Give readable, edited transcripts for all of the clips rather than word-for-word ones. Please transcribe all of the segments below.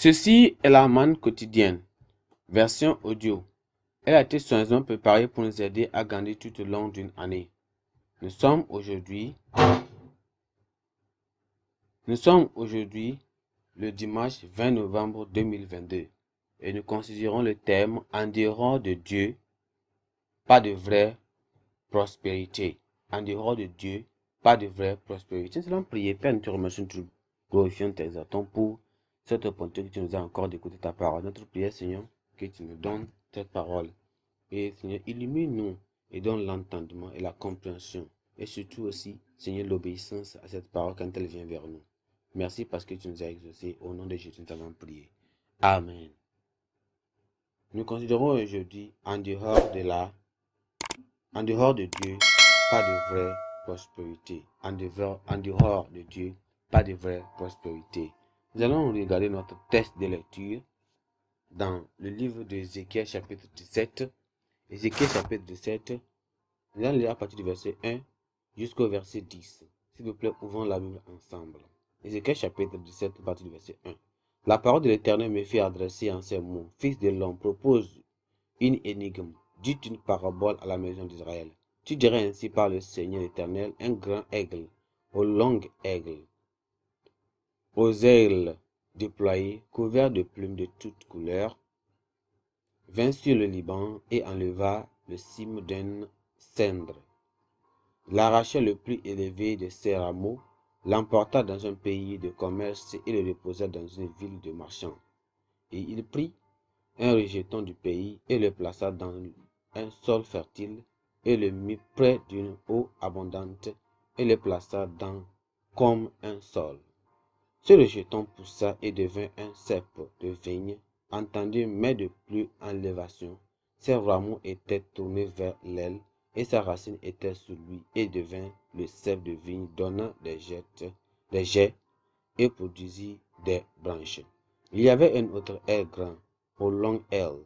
Ceci est la manne quotidienne, version audio. Elle a été soigneusement préparée pour nous aider à gagner tout au long d'une année. Nous sommes aujourd'hui le dimanche 20 novembre 2022 et nous considérons le thème « En dehors de Dieu, pas de vraie prospérité ». En dehors de Dieu, pas de vraie prospérité. Nous allons prier. Père, nous te remercions, nous te glorifions, nous t'exaltons pour cette opportunité que tu nous as encore d'écouter ta parole. Notre prière, Seigneur, que tu nous donnes cette parole. Et Seigneur, illumine-nous et donne l'entendement et la compréhension. Et surtout aussi, Seigneur, l'obéissance à cette parole quand elle vient vers nous. Merci parce que tu nous as exaucés. Au nom de Jésus, nous avons prié. Amen. Nous considérons aujourd'hui en dehors de Dieu, pas de vraie prospérité. En dehors de Dieu, pas de vraie prospérité. Nous allons regarder notre texte de lecture dans le livre d'Ézéchiel chapitre 17. Ézéchiel chapitre 17, nous allons lire à partir du verset 1 jusqu'au verset 10. S'il vous plaît, ouvrons la Bible ensemble. Ézéchiel chapitre 17, à partir du verset 1. La parole de l'Éternel me fit adresser en ces mots. Fils de l'homme, propose une énigme. Dis une parabole à la maison d'Israël. Tu dirais ainsi par le Seigneur l'Éternel, un grand aigle, aux longues aigles, aux ailes déployées, couverts de plumes de toutes couleurs, vint sur le Liban et enleva le cime d'un cèdre, l'arracha le plus élevé de ses rameaux, l'emporta dans un pays de commerce et le déposa dans une ville de marchands. Et il prit un rejeton du pays et le plaça dans un sol fertile et le mit près d'une eau abondante et le plaça dans comme un sol. Ce rejeton poussa et devint un cep de vigne, entendu, mais de plus en élévation. Ses rameaux étaient tournés vers l'aile et sa racine était sous lui et devint le cep de vigne, donnant des jets et produisit des branches. Il y avait un autre aile grand, aux longues ailes,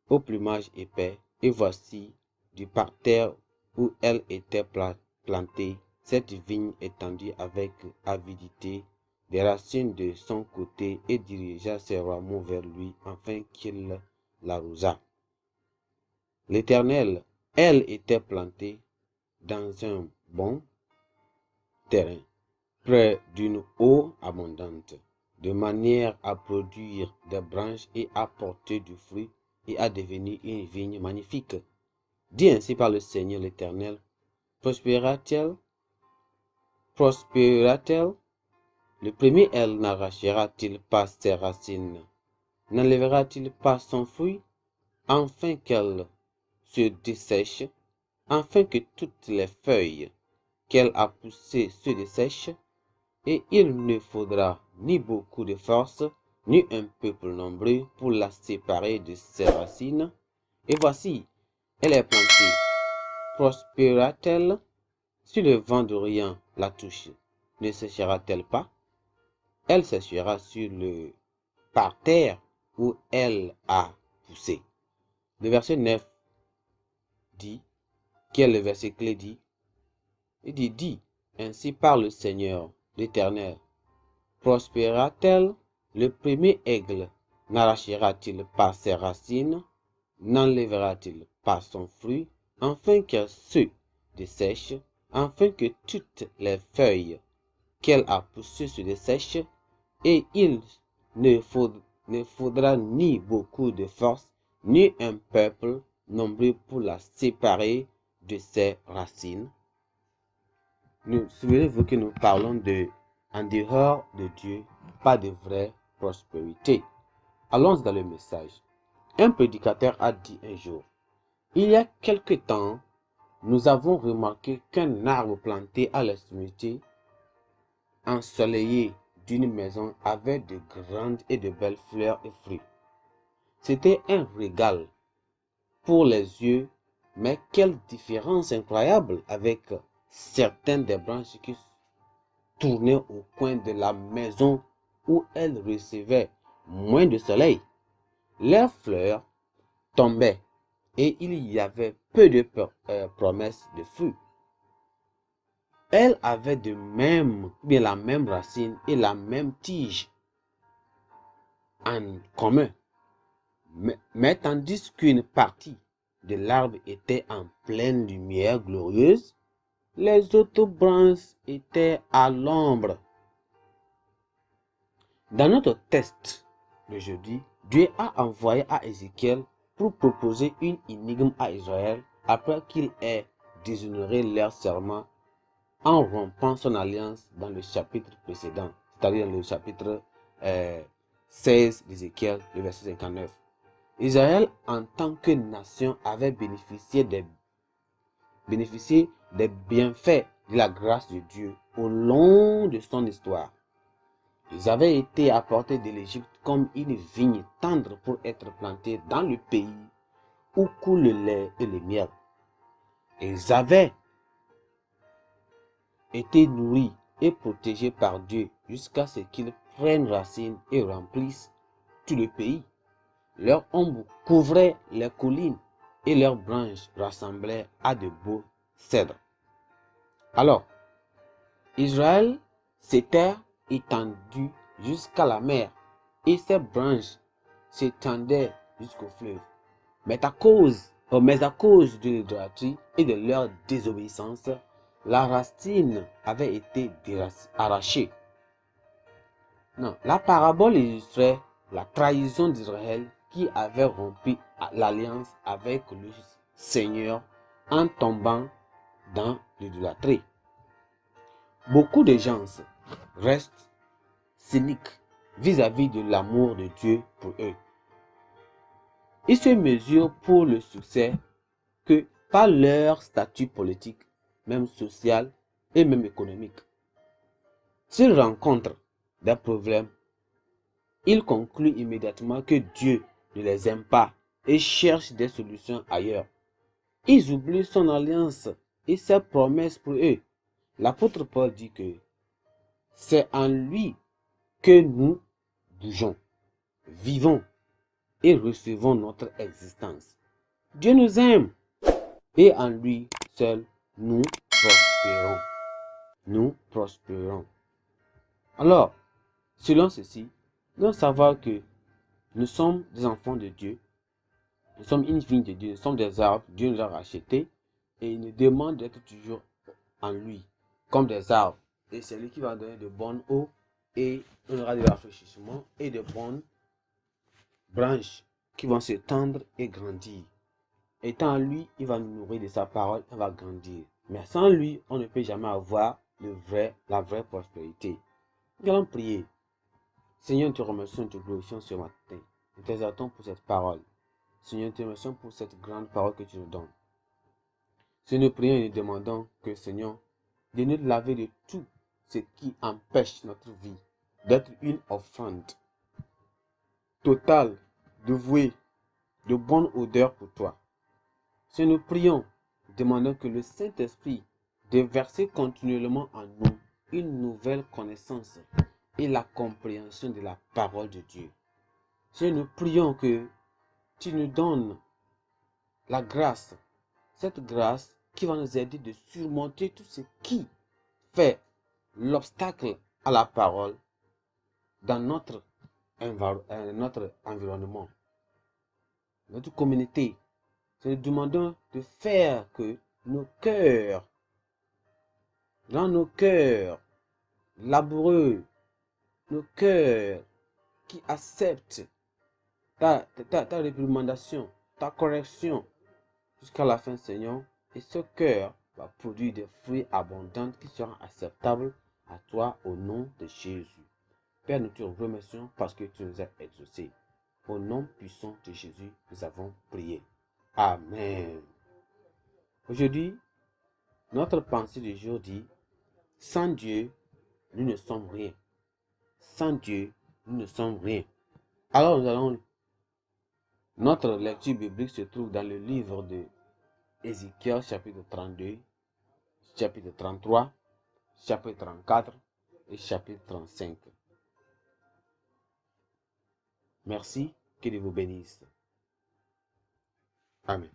au plumage épais, et voici du parterre où elle était plantée, cette vigne étendue avec avidité des racines de son côté et dirigea ses rameaux vers lui afin qu'il l'arrosât. L'Éternel, elle était plantée dans un bon terrain, près d'une eau abondante, de manière à produire des branches et à porter du fruit et à devenir une vigne magnifique. Dit ainsi par le Seigneur l'Éternel, prospérera-t-elle? Prospérera-t-elle? Le premier aile n'arrachera-t-il pas ses racines? N'enlèvera-t-il pas son fruit, afin qu'elle se dessèche, afin que toutes les feuilles qu'elle a poussées se dessèchent? Et il ne faudra ni beaucoup de force, ni un peuple nombreux pour la séparer de ses racines. Et voici, elle est plantée. Prospérera-t-elle? Si le vent d'Orient la touche, ne séchera-t-elle pas? Elle séchera sur le parterre où elle a poussé. Le verset 9 dit, qui est le verset clé dit, il dit, ainsi parle le Seigneur, l'Éternel. Prospérera-t-elle? Le premier aigle n'arrachera-t-il pas ses racines? N'enlèvera-t-il pas son fruit, afin qu'elle se dessèche, afin que toutes les feuilles qu'elle a poussées se dessèchent? Et il ne faudra ni beaucoup de force, ni un peuple nombreux pour la séparer de ses racines. Souvenez-vous que nous parlons de en dehors de Dieu, pas de vraie prospérité. Allons dans le message. Un prédicateur a dit un jour, il y a quelque temps, nous avons remarqué qu'un arbre planté à l'extrémité ensoleillée d'une maison avait de grandes et de belles fleurs et fruits. C'était un régal pour les yeux, mais quelle différence incroyable avec certaines des branches qui tournaient au coin de la maison où elles recevaient moins de soleil. Leurs fleurs tombaient et il y avait peu de promesses de fruits. Elles avaient la même racine et la même tige. en commun. Mais tandis qu'une partie de l'arbre était en pleine lumière glorieuse, les autres branches étaient à l'ombre. Dans notre test d'aujourd'hui, Dieu a envoyé à Ézéchiel pour proposer une énigme à Israël après qu'il ait déshonoré leur serment en rompant son alliance dans le chapitre précédent, c'est-à-dire dans le chapitre 16 d'Ézéchiel, le verset 59. Israël, en tant que nation, avait bénéficié des bienfaits de la grâce de Dieu au long de son histoire. Ils avaient été apportés de l'Égypte comme une vigne tendre pour être plantés dans le pays où coule le lait et le miel. Ils avaient été nourris et protégés par Dieu jusqu'à ce qu'ils prennent racine et remplissent tout le pays. Leur ombre couvrait les collines et leurs branches ressemblaient à de beaux cèdres. Alors, Israël s'était étendu jusqu'à la mer et ses branches s'étendaient jusqu'au fleuve. Mais à cause de l'idolâtrie et de leur désobéissance, la racine avait été arrachée. Non, la parabole illustrait la trahison d'Israël qui avait rompu l'alliance avec le Seigneur en tombant dans l'idolâtrie. Beaucoup de gens restent cyniques vis-à-vis de l'amour de Dieu pour eux. Ils se mesurent pour le succès que par leur statut politique, même social et même économique. S'ils rencontrent des problèmes, ils concluent immédiatement que Dieu ne les aime pas et cherchent des solutions ailleurs. Ils oublient son alliance et ses promesses pour eux. L'apôtre Paul dit que c'est en lui que nous bougeons, vivons et recevons notre existence. Dieu nous aime et en lui seul nous prospérons. Nous prospérons. Alors, selon ceci, nous devons savoir que nous sommes des enfants de Dieu, nous sommes une vigne de Dieu, nous sommes des arbres, Dieu nous a rachetés et il nous demande d'être toujours en lui, comme des arbres. Et c'est lui qui va donner de bonnes eaux et on aura de rafraîchissement et de bonnes branches qui vont s'étendre et grandir. Étant en lui, il va nous nourrir de sa parole, on va grandir. Mais sans lui, on ne peut jamais avoir la vraie prospérité. Nous allons prier. Seigneur, nous te remercions, nous te glorifions ce matin. Nous t'exaltons pour cette parole. Seigneur, nous te remercions pour cette grande parole que tu nous donnes. Seigneur, nous prions et nous demandons que, Seigneur, de nous laver de tout ce qui empêche notre vie d'être une offrande totale, dévouée, de bonne odeur pour toi. Seigneur, nous prions, demandons que le Saint-Esprit déverse continuellement en nous une nouvelle connaissance et la compréhension de la parole de Dieu. Seigneur, nous prions que tu nous donnes la grâce, cette grâce qui va nous aider de surmonter tout ce qui fait l'obstacle à la parole dans notre environnement, notre communauté. Nous demandons de faire que nos cœurs, dans nos cœurs laboureux, nos cœurs qui acceptent ta réprimandation, ta correction jusqu'à la fin, Seigneur, et ce cœur va produire des fruits abondants qui seront acceptables à toi au nom de Jésus. Père, nous te remercions parce que tu nous as exaucés. Au nom puissant de Jésus, nous avons prié. Amen. Aujourd'hui, notre pensée du jour dit, sans Dieu, nous ne sommes rien. Sans Dieu, nous ne sommes rien. Alors notre lecture biblique se trouve dans le livre de Ézéchiel, chapitre 32, chapitre 33, chapitre 34 et chapitre 35. Merci, que Dieu vous bénisse. Amen.